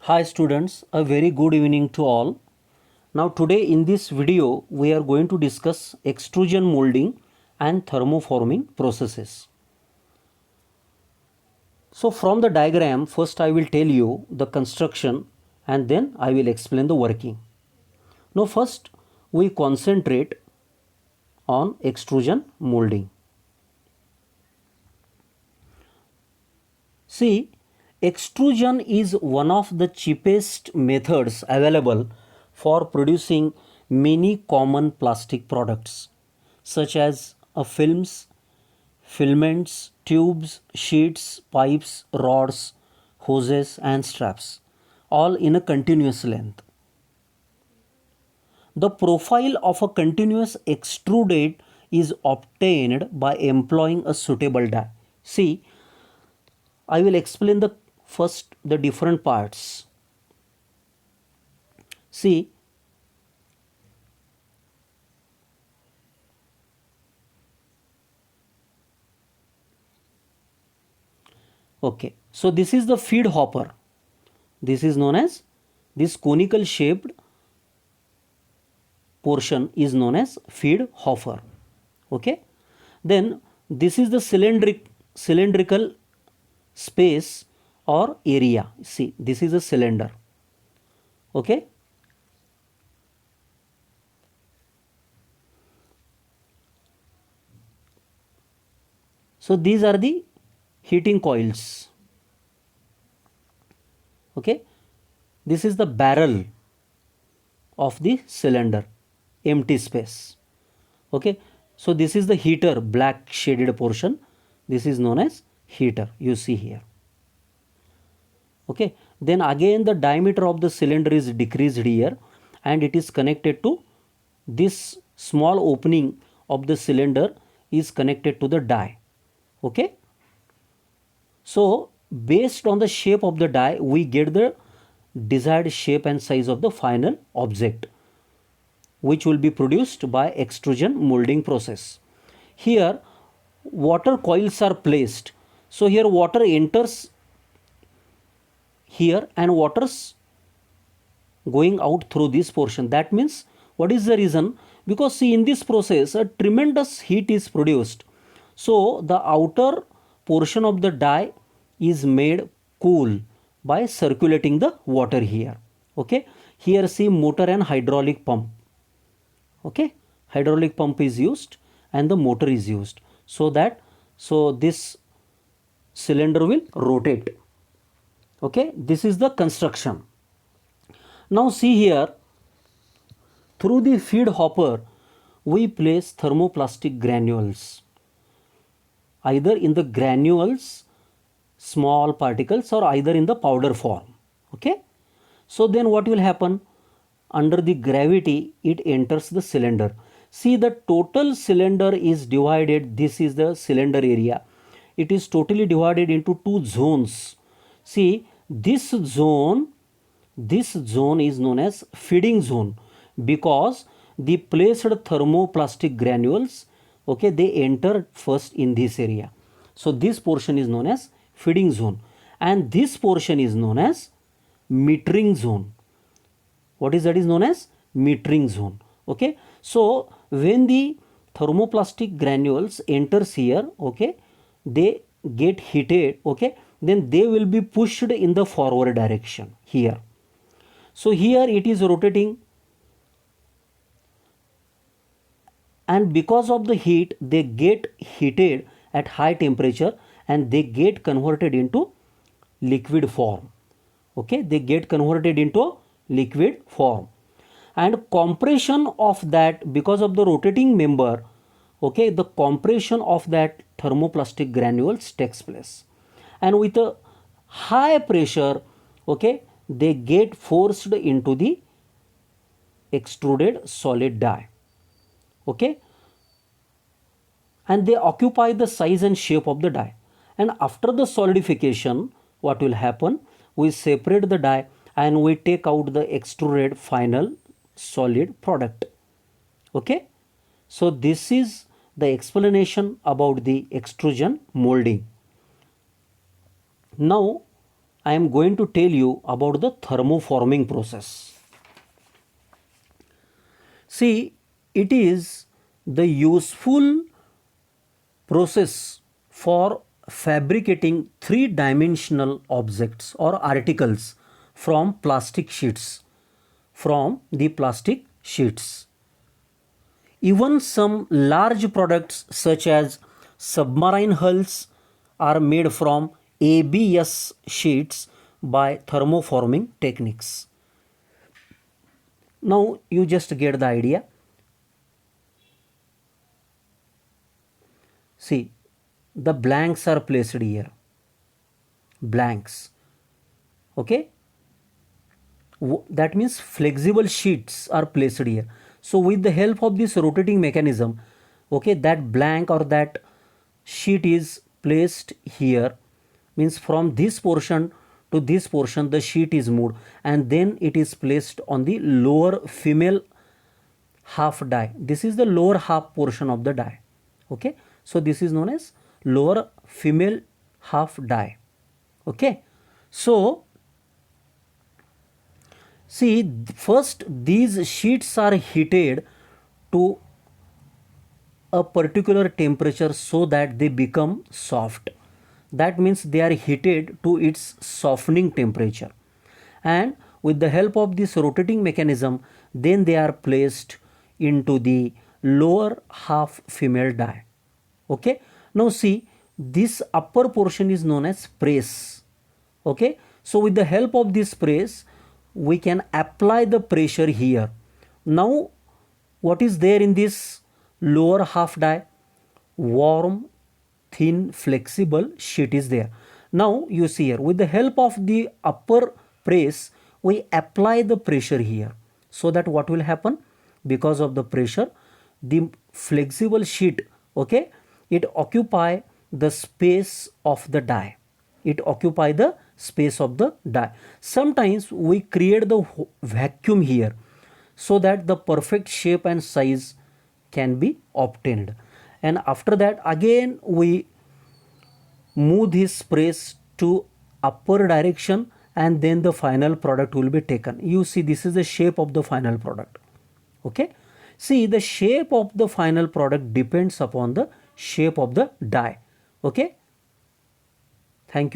Hi students, a very good evening to all. Now today in this video we are going to discuss extrusion molding and thermoforming processes. So from the diagram first I will tell you the construction and then I will explain the working. Now first we concentrate on extrusion molding. See, extrusion is one of the cheapest methods available for producing many common plastic products such as films, filaments, tubes, sheets, pipes, rods, hoses and straps, all in a continuous length. The profile of a continuous extruded is obtained by employing a suitable die. See, I will explain the different parts. See, okay. So this is the feed hopper. This is known as this conical shaped portion is known as feed hopper. Okay. Then this is the cylindrical space or area. See, this is a cylinder. Okay. So these are the heating coils. Okay. This is the barrel of the cylinder, empty space. Okay. So this is the heater, black shaded portion. This is known as heater, you see here. Okay. Then again the diameter of the cylinder is decreased here and it is connected to this small opening of the cylinder is connected to the die. Okay. So based on the shape of the die we get the desired shape and size of the final object, which will be produced by extrusion molding process. Here water coils are placed. So here water enters here and water's going out through this portion. That means what is the reason? Because see, in this process a tremendous heat is produced. So the outer portion of the die is made cool by circulating the water here. Okay. Here see motor and hydraulic pump. Okay. Hydraulic pump is used and the motor is used so this cylinder will rotate. Okay. This is the construction. Now see here, through the feed hopper we place thermoplastic granules, either in the granules small particles or either in the powder form. Okay. So then what will happen? Under the gravity it enters the cylinder. See, the total cylinder is divided. This is the cylinder area. It is totally divided into two zones. See, this zone is known as feeding zone because the placed thermoplastic granules, okay, they enter first in this area. So this portion is known as feeding zone and this portion is known as metering zone. What is that is known as metering zone. Okay. So when the thermoplastic granules enters here, okay, they get heated, okay, then they will be pushed in the forward direction here. So here it is rotating and because of the heat they get heated at high temperature and they get converted into liquid form. Okay, they get converted into liquid form and compression of that, because of the rotating member, okay, the compression of that thermoplastic granules takes place and with a high pressure, okay, they get forced into the extruded solid die. Okay, and they occupy the size and shape of the die. And after the solidification, what will happen? We separate the die and we take out the extruded final solid product. Okay. So this is the explanation about the extrusion molding. Now I am going to tell you about the thermoforming process. See, it is the useful process for fabricating three-dimensional objects or articles from plastic sheets. From the plastic sheets. Even some large products such as submarine hulls are made from ABS sheets by thermoforming techniques. Now you just get the idea. See, the blanks are placed here. Blanks. Okay. That means flexible sheets are placed here. So with the help of this rotating mechanism, okay, that blank or that sheet is placed here, means from this portion to this portion the sheet is moved, and then it is placed on the lower female half die. This is the lower half portion of the die. Okay, so this is known as lower female half die. Okay, so see, first these sheets are heated to a particular temperature so that they become soft. That means they are heated to its softening temperature. And with the help of this rotating mechanism, then they are placed into the lower half female die. Okay. Now see, this upper portion is known as press. Okay. So with the help of this press, we can apply the pressure here. Now what is there in this lower half die? Warm, thin, flexible sheet is there. Now you see here, with the help of the upper press, we apply the pressure here, so that what will happen? Because of the pressure, the flexible sheet, okay, it occupy the space of the die. It occupy the space of the die. Sometimes we create the vacuum here so that the perfect shape and size can be obtained. And after that again we move this press to upper direction, and then the final product will be taken. You see, this is the shape of the final product. Okay. See, the shape of the final product depends upon the shape of the die. Okay. Thank you.